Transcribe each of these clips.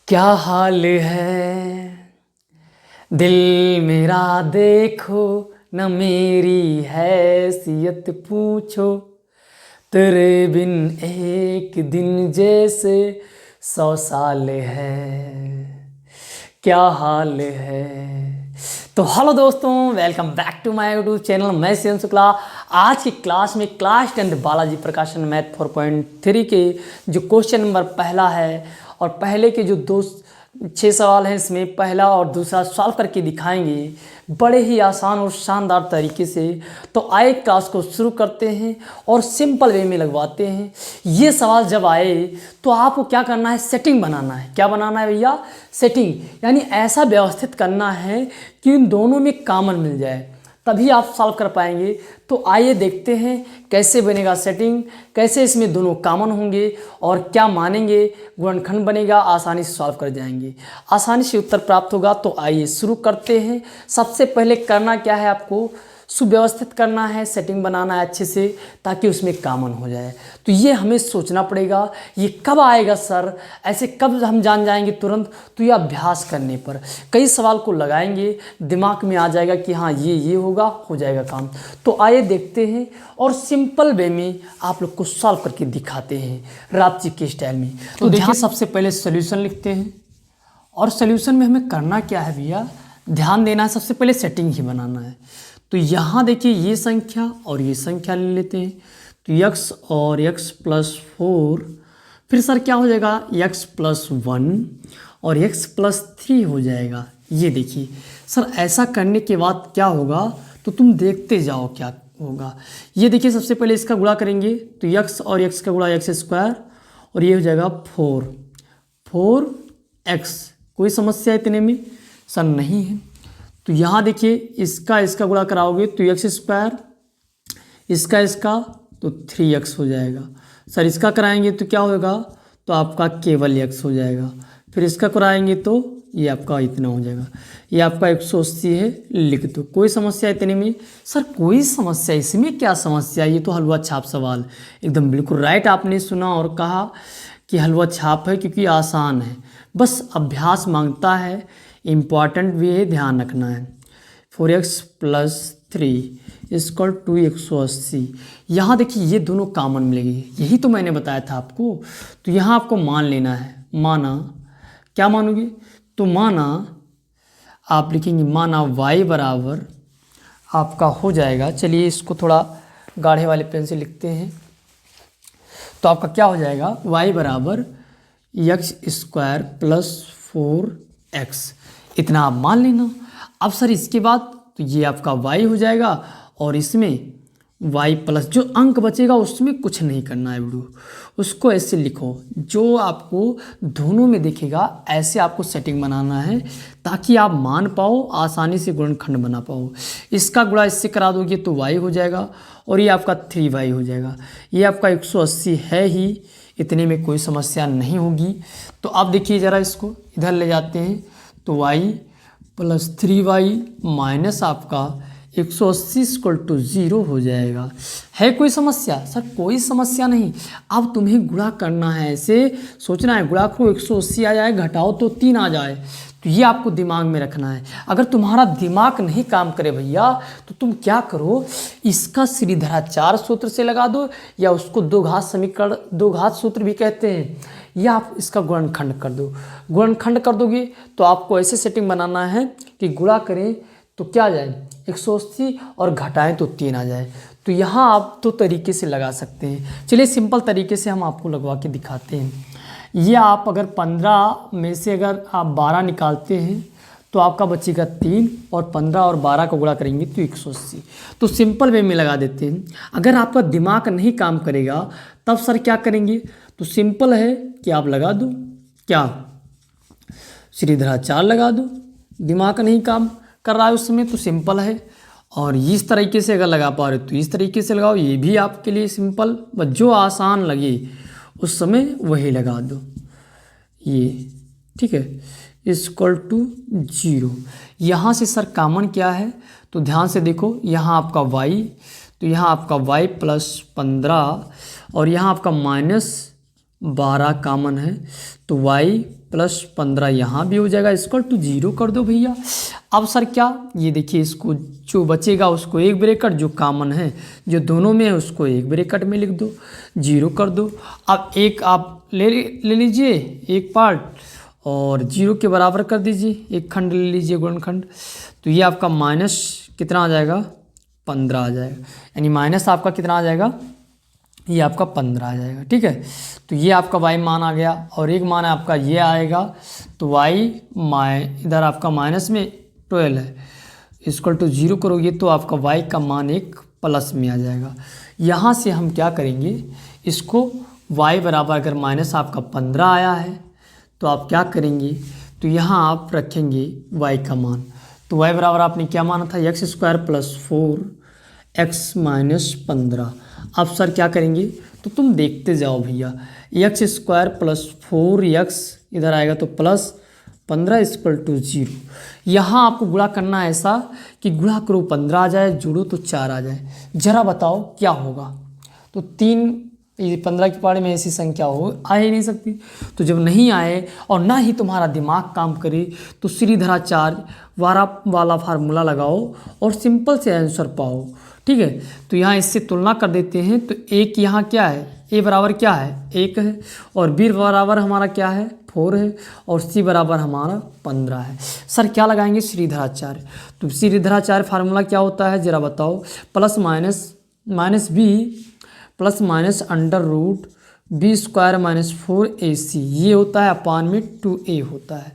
क्या हाल है दिल मेरा, देखो न मेरी हैसियत पूछो। तेरे बिन एक दिन जैसे 100 साल है। क्या हाल है। तो हेलो दोस्तों, welcome back to my YouTube channel. मैं शिवम शुक्ला। आज की क्लास में क्लास 10 बालाजी प्रकाशन मैथ 4.3 के जो क्वेश्चन नंबर पहला है और पहले के जो 6 सवाल हैं, इसमें पहला और दूसरा सॉल्व करके दिखाएंगे बड़े ही आसान और शानदार तरीके से। तो आए क्लास को शुरू करते हैं और सिंपल वे में लगवाते हैं। ये सवाल जब आए तो आपको क्या करना है, सेटिंग बनाना है। क्या बनाना है भैया? सेटिंग, यानी ऐसा व्यवस्थित करना है कि इन दोनों में कॉमन मिल जाए, तभी आप सॉल्व कर पाएंगे। तो आइए देखते हैं कैसे बनेगा सेटिंग, कैसे इसमें दोनों कॉमन होंगे और क्या मानेंगे, गुणनखंड बनेगा, आसानी से सॉल्व कर जाएंगे, आसानी से उत्तर प्राप्त होगा। तो आइए शुरू करते हैं। सबसे पहले करना क्या है, आपको सुव्यवस्थित करना है, सेटिंग बनाना है अच्छे से ताकि उसमें कॉमन हो जाए। तो ये हमें सोचना पड़ेगा, ये कब आएगा सर, ऐसे कब हम जान जाएंगे तुरंत? तो ये अभ्यास करने पर कई सवाल को लगाएंगे, दिमाग में आ जाएगा कि हाँ ये होगा, हो जाएगा काम। तो आइए देखते हैं और सिंपल वे में आप लोग को सॉल्व करके दिखाते हैं रापची के स्टाइल में। तो देखिए, सबसे पहले सोल्यूशन लिखते हैं और सोल्यूशन में हमें करना क्या है भैया, ध्यान देना है। सबसे पहले सेटिंग ही बनाना है। तो यहाँ देखिए, ये संख्या और ये संख्या ले लेते हैं। तो x और x + 4, फिर सर क्या हो जाएगा, x + 1 और x + 3 हो जाएगा। ये देखिए सर, ऐसा करने के बाद क्या होगा तो तुम देखते जाओ क्या होगा। ये देखिए, सबसे पहले इसका गुणा करेंगे तो x और x का गुणा x² और ये हो जाएगा 4x। कोई समस्या इतने में सर नहीं है। तो यहाँ देखिए, इसका गुणा कराओगे तो x², इसका तो 3x हो जाएगा। सर इसका कराएंगे तो क्या होगा, तो आपका केवल x हो जाएगा। फिर इसका कराएंगे तो ये आपका इतना हो जाएगा। ये आपका 180 है, लिख दो। कोई समस्या इतने में सर? कोई समस्या, इसमें क्या समस्या, ये तो हलवा छाप सवाल। एकदम बिल्कुल राइट आपने सुना और कहा कि हलवा छाप है क्योंकि आसान है, बस अभ्यास मांगता है, इम्पॉर्टेंट भी है, ध्यान रखना है। 4x + 3 = 180। यहाँ देखिए, ये दोनों कॉमन मिलेंगे, यही तो मैंने बताया था आपको। तो यहाँ आपको मान लेना है। माना, क्या मानोगे, तो माना आप लिखेंगे, माना y बराबर आपका हो जाएगा। चलिए इसको थोड़ा गाढ़े वाले पेन से लिखते हैं। तो आपका क्या हो जाएगा, y बराबर x² + 4x, इतना आप मान लेना। अब सर इसके बाद तो ये आपका y हो जाएगा और इसमें y प्लस जो अंक बचेगा उसमें कुछ नहीं करना है बेटू, उसको ऐसे लिखो। जो आपको दोनों में दिखेगा ऐसे आपको सेटिंग बनाना है ताकि आप मान पाओ, आसानी से गुणनखंड बना पाओ। इसका गुणा इससे करा दोगे तो y हो जाएगा और ये आपका 3y हो जाएगा। ये आपका 180 है ही, इतने में कोई समस्या नहीं होगी। तो आप देखिए ज़रा, इसको इधर ले जाते हैं तो y + 3y माइनस आपका 180 = 0 हो जाएगा। है कोई समस्या सर? कोई समस्या नहीं। अब तुम्हें गुणा करना है, ऐसे सोचना है, गुणा करो 180 आ जाए, घटाओ तो 3 आ जाए। तो ये आपको दिमाग में रखना है। अगर तुम्हारा दिमाग नहीं काम करे भैया तो तुम क्या करो, इसका श्रीधराचार्य सूत्र से लगा दो, या उसको द्विघात समीकरण, द्विघात सूत्र भी कहते हैं, या आप इसका गुणनखंड कर दो। गुणनखंड कर दोगे तो आपको ऐसे सेटिंग बनाना है कि गुणा करें तो क्या आ जाए 180 और घटाएं तो 3 आ जाए। तो यहाँ आप दो तरीके से लगा सकते हैं। चलिए सिंपल तरीके से हम आपको लगवा के दिखाते हैं। ये आप अगर 15 में से अगर आप 12 निकालते हैं तो आपका बचेगा 3, और 15 और 12 का गुणा करेंगे तो 180। तो सिंपल वे में लगा देते हैं। अगर आपका दिमाग नहीं काम करेगा तब सर क्या करेंगे, तो सिंपल है कि आप लगा दो, क्या श्रीधराचार्य लगा दो। दिमाग नहीं काम कर रहा है उस समय तो सिंपल है, और इस तरीके से अगर लगा पा रहे तो इस तरीके से लगाओ। ये भी आपके लिए सिंपल, बस जो आसान लगे उस समय वही लगा दो। ये ठीक है, = 0। यहाँ से सर कॉमन क्या है, तो ध्यान से देखो, यहाँ आपका y, तो यहाँ आपका y + 15 और यहाँ आपका -12 कॉमन है, तो y प्लस 15 यहाँ भी हो जाएगा, इक्वल टू 0 कर दो भैया। अब सर क्या, ये देखिए इसको जो बचेगा उसको एक ब्रैकेट, जो कॉमन है जो दोनों में है उसको एक ब्रैकेट में लिख दो, 0 कर दो। अब एक आप ले लीजिए एक पार्ट और 0 के बराबर कर दीजिए, एक खंड ले लीजिए गुणनखंड, तो ये आपका माइनस कितना आ जाएगा, 15 आ जाएगा, यानी माइनस आपका कितना आ जाएगा, ये आपका 15 आ जाएगा। ठीक है, तो ये आपका y मान आ गया और एक मान आपका ये आएगा, तो y इधर आपका माइनस में 12 है, इक्वल टू 0 करोगे तो आपका y का मान एक प्लस में आ जाएगा। यहाँ से हम क्या करेंगे, इसको y बराबर अगर माइनस आपका 15 आया है तो आप क्या करेंगे, तो यहाँ आप रखेंगे y का मान, तो y बराबर आपने क्या माना था, x square plus 4x minus 15। अब सर क्या करेंगे, तो तुम देखते जाओ भैया, एक्स स्क्वायर प्लस 4x इधर आएगा तो प्लस 15 इक्वल टू 0। यहाँ आपको गुणा करना है ऐसा कि गुणा करो 15 आ जाए, जोड़ो तो 4 आ जाए, जरा बताओ क्या होगा। तो 15 की पारी में ऐसी संख्या आ ही नहीं सकती, तो जब नहीं आए और ना ही तुम्हारा दिमाग काम करे तो श्रीधराचार्य वाला फार्मूला लगाओ और सिंपल से आंसर पाओ। ठीक है, तो यहाँ इससे तुलना कर देते हैं, तो एक यहाँ क्या है, ए बराबर क्या है 1 है, और बी बराबर हमारा क्या है 4 है, और सी बराबर हमारा 15 है। सर क्या लगाएंगे, श्रीधराचार्य, तो श्रीधराचार्य फार्मूला क्या होता है जरा बताओ, plus minus b plus minus under root b square minus 4ac, ये होता है अपान में 2a होता है।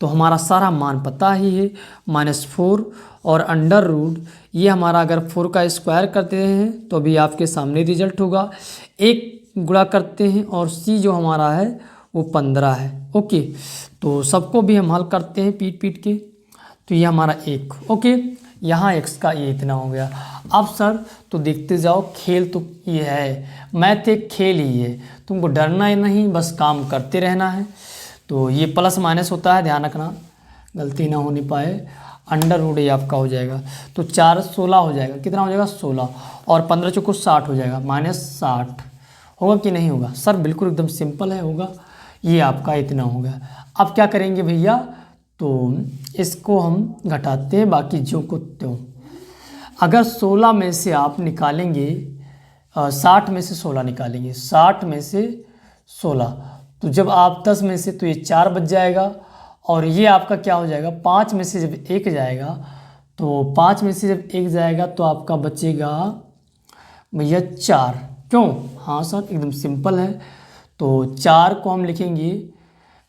तो हमारा सारा मान पता ही है, -4 और अंडर रूट, ये हमारा अगर 4 का स्क्वायर करते हैं तो अभी आपके सामने रिजल्ट होगा, एक गुणा करते हैं और c जो हमारा है वो 15 है। ओके, तो सबको भी हम हल करते हैं पीट के, तो ये हमारा 1। ओके, यहाँ x का ये इतना हो गया। अब सर तो देखते जाओ, खेल तो ये है, मैथ एक खेल ही है, तुमको डरना ही नहीं, बस काम करते रहना है। तो ये प्लस माइनस होता है, ध्यान रखना गलती ना होने पाए। अंडर रूट ये आपका हो जाएगा, तो 4 16 हो जाएगा, कितना हो जाएगा 16, और 15 चौको 60 हो जाएगा, -60 होगा कि नहीं होगा सर, बिल्कुल एकदम सिंपल है, होगा। ये आपका इतना हो गया। अब क्या करेंगे भैया, तो इसको हम घटाते हैं बाकी जो को त्यों। अगर 16 में से आप निकालेंगे 60 में से 16 निकालेंगे, 60 में से 16, तो जब आप 10 में से, तो ये 4 बच जाएगा, और ये आपका क्या हो जाएगा, 5 में से जब 1 जाएगा, तो 5 में से जब 1 जाएगा तो आपका बचेगा भैया 4। क्यों, हाँ सर एकदम सिंपल है, तो 4 को हम लिखेंगे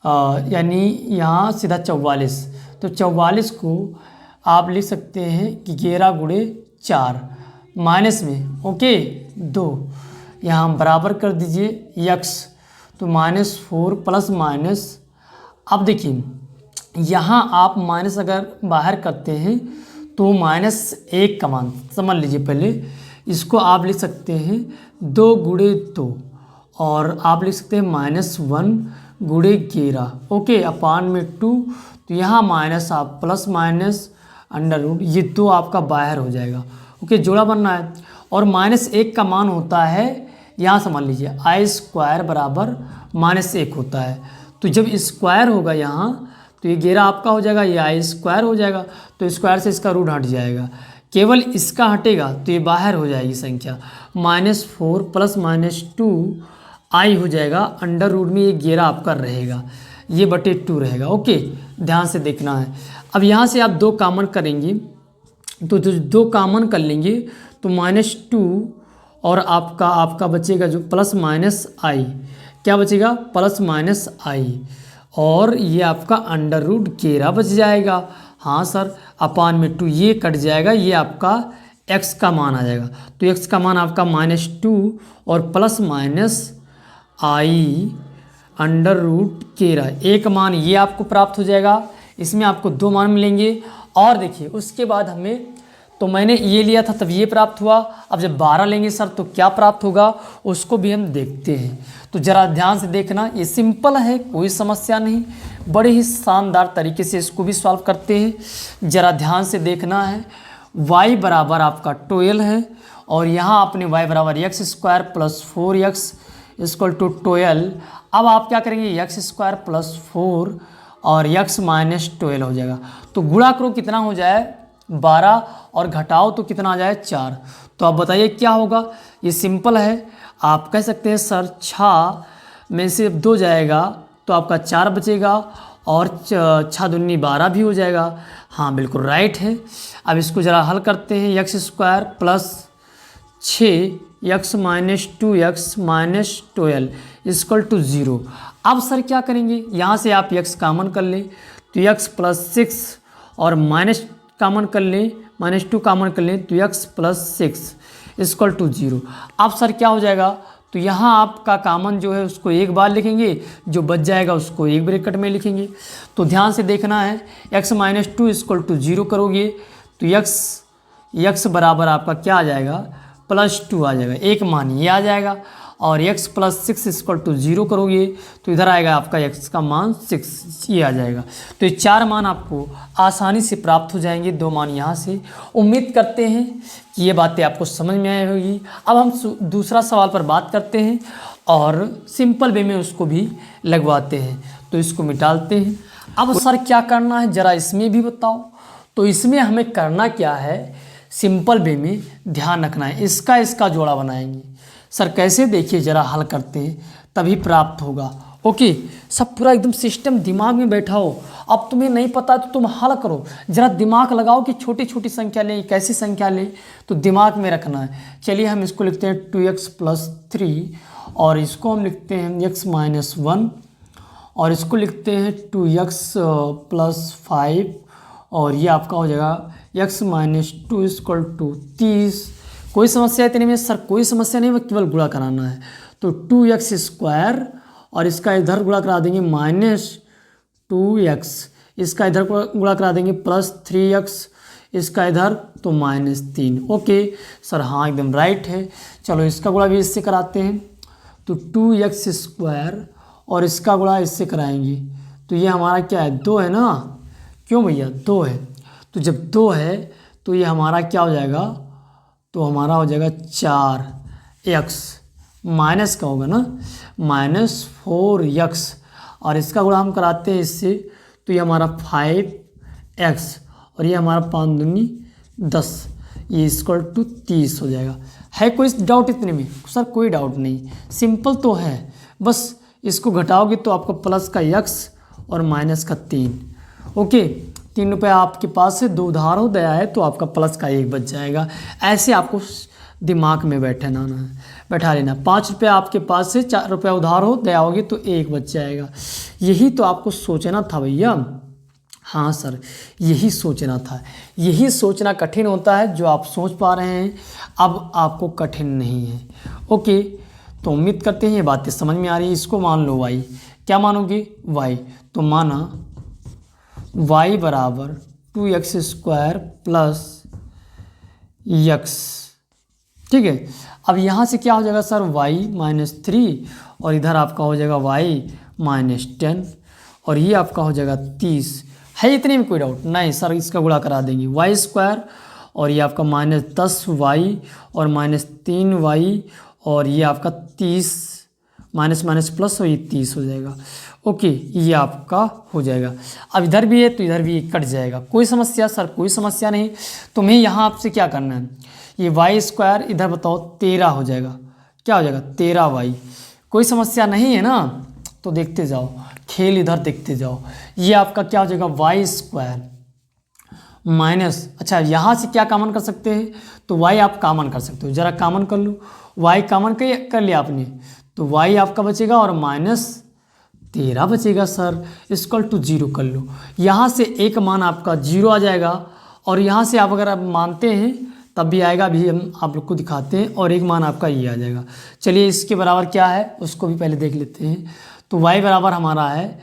यानी यहाँ सीधा 44, तो 44 को आप लिख सकते हैं कि 11 गुणे 4 माइनस में, ओके 2, यहाँ हम बराबर कर दीजिए x, तो -4 प्लस माइनस। अब देखिए यहाँ आप माइनस अगर बाहर करते हैं तो -1 का मान समझ लीजिए, पहले इसको आप लिख सकते हैं 2 गुणे 2, और आप लिख सकते हैं -1 गुणे 11, ओके अपान में 2, तो यहाँ माइनस आप प्लस माइनस अंडर रूट, ये 2 आपका बाहर हो जाएगा, ओके जोड़ा बनना है, और -1 का मान होता है, यहाँ समझ लीजिए i² बराबर -1 होता है, तो जब स्क्वायर होगा यहाँ तो ये 11 आपका हो जाएगा, ये i² हो जाएगा, तो स्क्वायर से इसका रूट हट जाएगा, केवल इसका हटेगा तो ये बाहर हो जाएगी संख्या, -4 प्लस -2 i हो जाएगा, अंडर रूट में ये 11 आपका रहेगा, ये बटे 2 रहेगा। ओके ध्यान से देखना है। अब यहाँ से आप 2 कॉमन करेंगे, तो जो 2 कॉमन कर लेंगे तो -2 और आपका बचेगा जो प्लस माइनस i, क्या बचेगा प्लस माइनस i, और ये आपका अंडर रूट 11 बच जाएगा। हाँ सर अपान में 2 ये कट जाएगा, ये आपका x का मान आ जाएगा, तो x का मान आपका -2 और plus minus i under root 11, एक मान ये आपको प्राप्त हो जाएगा, इसमें आपको 2 मान मिलेंगे। और देखिए उसके बाद हमें, तो मैंने ये लिया था तब ये प्राप्त हुआ, अब जब 12 लेंगे सर तो क्या प्राप्त होगा उसको भी हम देखते हैं। तो ज़रा ध्यान से देखना, ये सिंपल है, कोई समस्या नहीं, बड़े ही शानदार तरीके से इसको भी सॉल्व करते हैं। ज़रा ध्यान से देखना है, y बराबर आपका 12 है, और यहाँ आपने y बराबर x² plus 4x equal to 12। अब आप क्या करेंगे, एक्स स्क्वायर प्लस 4 और एक्स माइनस 12 हो जाएगा। तो गुणा करो कितना हो जाए 12 और घटाओ तो कितना आ जाए 4। तो आप बताइए क्या होगा। ये सिंपल है, आप कह सकते हैं सर 6 में से 2 जाएगा तो आपका 4 बचेगा और 6 दूनी 12 भी हो जाएगा। हाँ बिल्कुल राइट है। अब इसको ज़रा हल करते हैं, x square plus 6 x minus 2 x minus 12 equal to 0। अब सर क्या करेंगे, यहाँ से आप एक्स कॉमन कर लें तो एक्स प्लस 6 और माइनस कॉमन कर लें, माइनस 2 कॉमन कर लें तो एक्स प्लस 6 इक्वल टू 0। अब सर क्या हो जाएगा, तो यहाँ आपका कॉमन जो है उसको एक बार लिखेंगे, जो बच जाएगा उसको एक ब्रैकेट में लिखेंगे। तो ध्यान से देखना है, एक्स माइनस 2 इक्वल टू 0 करोगे तो एक्स बराबर आपका क्या आ जाएगा, प्लस 2 आ जाएगा, एक मान ये आ जाएगा। और x प्लस 6 इक्वल टू 0 करोगे तो इधर आएगा आपका x का मान 6 ये आ जाएगा। तो ये 4 मान आपको आसानी से प्राप्त हो जाएंगे, 2 मान यहाँ से। उम्मीद करते हैं कि ये बातें आपको समझ में आई होगी। अब हम दूसरा सवाल पर बात करते हैं और सिंपल वे में उसको भी लगवाते हैं। तो इसको मिटालते हैं। अब सर क्या करना है ज़रा इसमें भी बताओ। तो इसमें हमें करना क्या है, सिंपल वे में ध्यान रखना है, इसका जोड़ा बनाएंगे। सर कैसे, देखिए ज़रा हल करते हैं तभी प्राप्त होगा। ओके, सब पूरा एकदम सिस्टम दिमाग में बैठा हो। अब तुम्हें नहीं पता तो तुम हल करो, ज़रा दिमाग लगाओ कि छोटी छोटी संख्या लें, कैसी संख्या लें, तो दिमाग में रखना है। चलिए हम इसको लिखते हैं 2x प्लस 3 और इसको हम लिखते हैं x माइनस 1 और इसको लिखते हैं 2x प्लस 5 और ये आपका हो जाएगा x माइनस 2 इक्वल टू 30। कोई समस्या इतने में सर? कोई समस्या नहीं, केवल गुणा कराना है। तो 2x स्क्वायर और इसका इधर गुणा करा देंगे माइनस 2x, इसका इधर गुणा करा देंगे प्लस 3x, इसका इधर तो माइनस 3। ओके सर, हाँ एकदम राइट है। चलो इसका गुणा भी इससे कराते हैं। तो 2x स्क्वायर और इसका गुणा इससे कराएंगे तो ये हमारा क्या है, 2 है ना। क्यों भैया, 2 है। तो जब 2 है तो ये हमारा क्या हो जाएगा, तो हमारा हो जाएगा 4x माइनस का होगा ना, माइनस 4x और इसका गुणा हम कराते हैं इससे तो ये हमारा 5x और ये हमारा 5 दूनी 10, ये इक्वल टू 30 हो जाएगा। है कोई डाउट इतने में? सर कोई डाउट नहीं, सिंपल तो है। बस इसको घटाओगे तो आपको प्लस का x और माइनस का 3। ओके, 3 रुपये आपके पास से 2 उधार हो गया है तो आपका प्लस का 1 बच जाएगा। ऐसे आपको दिमाग में बैठा लेना। 5 रुपये आपके पास से 4 रुपये उधार हो गया होगी तो 1 बच जाएगा। यही तो आपको सोचना था भैया। हाँ सर, यही सोचना था। यही सोचना कठिन होता है, जो आप सोच पा रहे हैं अब आपको कठिन नहीं है। ओके, तो उम्मीद करते हैं ये बातें समझ में आ रही है। इसको मान लो y, क्या मानोगे y, तो माना y बराबर 2x स्क्वायर प्लस x, ठीक है। अब यहाँ से क्या हो जाएगा सर, y माइनस 3 और इधर आपका हो जाएगा y माइनस 10 और ये आपका हो जाएगा 30। है इतने में कोई डाउट नहीं? सर इसका गुणा करा देंगे, y स्क्वायर और ये आपका माइनस 10y और माइनस 3y और ये आपका 30, माइनस माइनस प्लस और ये 30 हो जाएगा। ओके, ये आपका हो जाएगा। अब इधर भी है तो इधर भी कट जाएगा। कोई समस्या? सर कोई समस्या नहीं। तुम्हें यहाँ आपसे क्या करना है, ये y स्क्वायर इधर बताओ 13 हो जाएगा। क्या हो जाएगा, 13y। कोई समस्या नहीं है ना? तो देखते जाओ, खेल इधर देखते जाओ। ये आपका क्या हो जाएगा, y स्क्वायर माइनस, अच्छा यहाँ से क्या कॉमन कर सकते हैं, तो y आप कॉमन कर सकते हो। ज़रा कॉमन कर लो, y कॉमन कर लिया आपने तो y आपका बचेगा और माइनस 13 बचेगा सर, इक्वल टू 0 कर लो। यहाँ से एक मान आपका 0 आ जाएगा और यहाँ से आप अगर आप मानते हैं तब भी आएगा, अभी हम आप लोग को दिखाते हैं। और एक मान आपका ये आ जाएगा। चलिए इसके बराबर क्या है उसको भी पहले देख लेते हैं। तो y बराबर हमारा है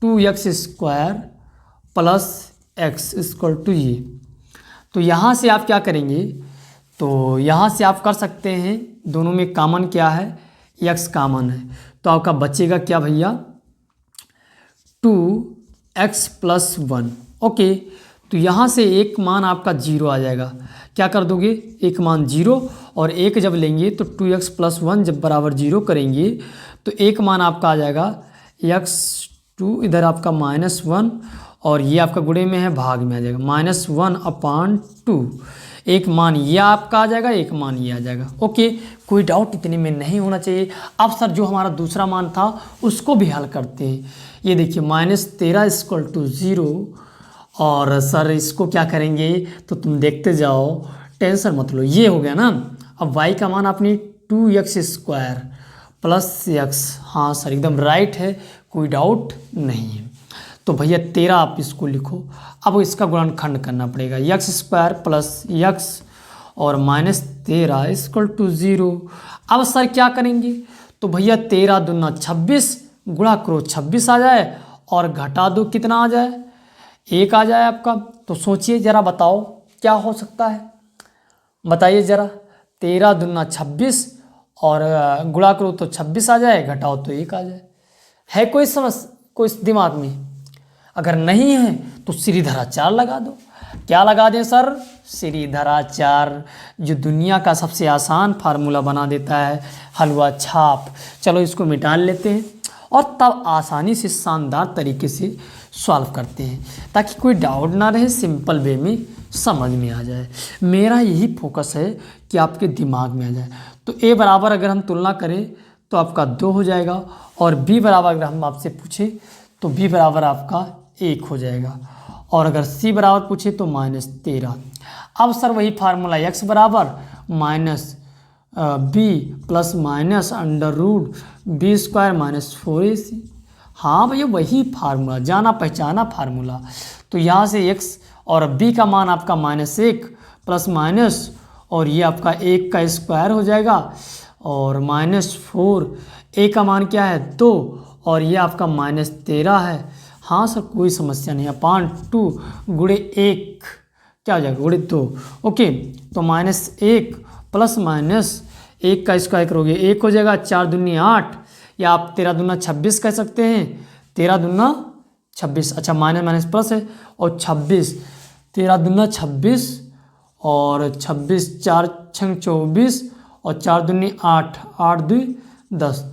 2x square plus x equal to ये। तो यहाँ से आप क्या करेंगे, तो यहाँ से आप कर सकते हैं, दोनों में कॉमन क्या है, x कॉमन है। तो आपका बचेगा क्या भैया, 2x प्लस 1। ओके, तो यहाँ से एक मान आपका 0 आ जाएगा। क्या कर दोगे, एक मान 0 और एक जब लेंगे तो 2x + 1 जब बराबर 0 करेंगे तो एक मान आपका आ जाएगा x2, इधर आपका -1 और ये आपका गुणे में है, भाग में आ जाएगा -1/2। एक मान ये आपका आ जाएगा, एक मान ये आ जाएगा। ओके, कोई डाउट इतने में नहीं होना चाहिए। अब सर जो हमारा दूसरा मान था उसको भी हल करते हैं। ये देखिए -13 = 0 और सर इसको क्या करेंगे तो तुम देखते जाओ, टेंशन मत लो। ये हो गया ना। अब y का मान अपनी 2x² + x, हाँ सर एकदम राइट है, कोई डाउट नहीं है। तो भैया 13 आप इसको लिखो। अब इसका गुणनखंड करना पड़ेगा, x² + x और -13 = 0। अब सर क्या करेंगे तो भैया 13 दूना 26, गुणा करो 26 आ जाए और घटा दो कितना आ जाए, 1 आ जाए आपका। तो सोचिए ज़रा, बताओ क्या हो सकता है, बताइए ज़रा। 13 दूना 26 और गुणा करो तो 26 आ जाए, घटाओ तो 1 आ जाए। है कोई कोई दिमाग में? अगर नहीं है तो श्रीधराचार्य लगा दो। क्या लगा दें सर? श्रीधराचार्य, जो दुनिया का सबसे आसान फार्मूला बना देता है, हलवा छाप। चलो इसको मिटा लेते हैं और तब आसानी से शानदार तरीके से सॉल्व करते हैं, ताकि कोई डाउट ना रहे, सिंपल वे में समझ में आ जाए। मेरा यही फोकस है कि आपके दिमाग में आ जाए। तो a बराबर अगर हम तुलना करें तो आपका 2 हो जाएगा और b बराबर अगर हम आपसे पूछें तो b बराबर आपका 1 हो जाएगा और अगर c बराबर पूछे तो -13। अब सर वही फार्मूला, x बराबर -b + -√b² - 4ac। हाँ भैया वही फार्मूला, जाना पहचाना फार्मूला। तो यहाँ से x और b का मान आपका -1 ± और ये आपका 1 का स्क्वायर हो जाएगा और -4, a का मान क्या है 2 और ये आपका -13 है। हाँ सर कोई समस्या नहीं, /2 गुणे 1 क्या हो जाएगा, गुणे 2। ओके, तो -1 ± 1 का स्क्वायर करोगे 1 हो जाएगा, 4 दूनी 8 या आप 13 दूना 26 कह सकते हैं। 13 दूना 26, अच्छा माइनस प्लस है और 26, 13 दूना 26 और 26, 4 छंग 24 और 4 दूनी 8, 8 2 10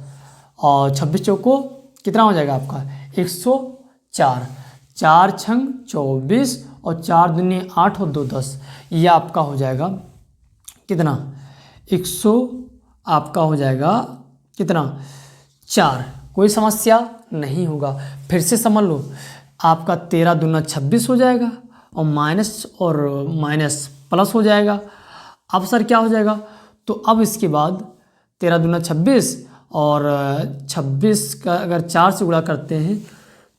और 26 चौको कितना हो जाएगा आपका 104, 4 छंग 24 और 4 दूनी 8 और 2 10, ये आपका हो जाएगा कितना 100, आपका हो जाएगा कितना 4। कोई समस्या नहीं होगा। फिर से समझ लो, आपका 13 दूना 26 हो जाएगा और माइनस प्लस हो जाएगा। अब सर क्या हो जाएगा, तो अब इसके बाद 13 दूना 26 और 26 का अगर 4 से गुणा करते हैं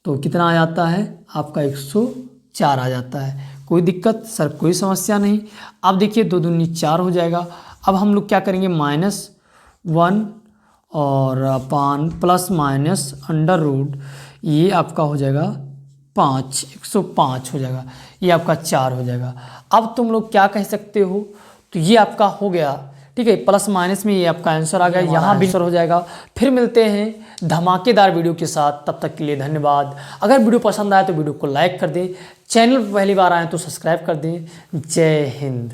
तो कितना आ जाता है आपका 104 आ जाता है। कोई दिक्कत सर, कोई समस्या नहीं। अब देखिए 2 दूनी 4 हो जाएगा। अब हम लोग क्या करेंगे -1 और अपान प्लस माइनस अंडर रूट, ये आपका हो जाएगा 5, 105 हो जाएगा, ये आपका 4 हो जाएगा। अब तुम लोग क्या कह सकते हो, तो ये आपका हो गया, ठीक है, प्लस माइनस में ये आपका आंसर आ गया, यहाँ भी आंसर हो जाएगा। फिर मिलते हैं धमाकेदार वीडियो के साथ, तब तक के लिए धन्यवाद। अगर वीडियो पसंद आए तो वीडियो को लाइक कर दें, चैनल पर पहली बार आए तो सब्सक्राइब कर दें। जय हिंद।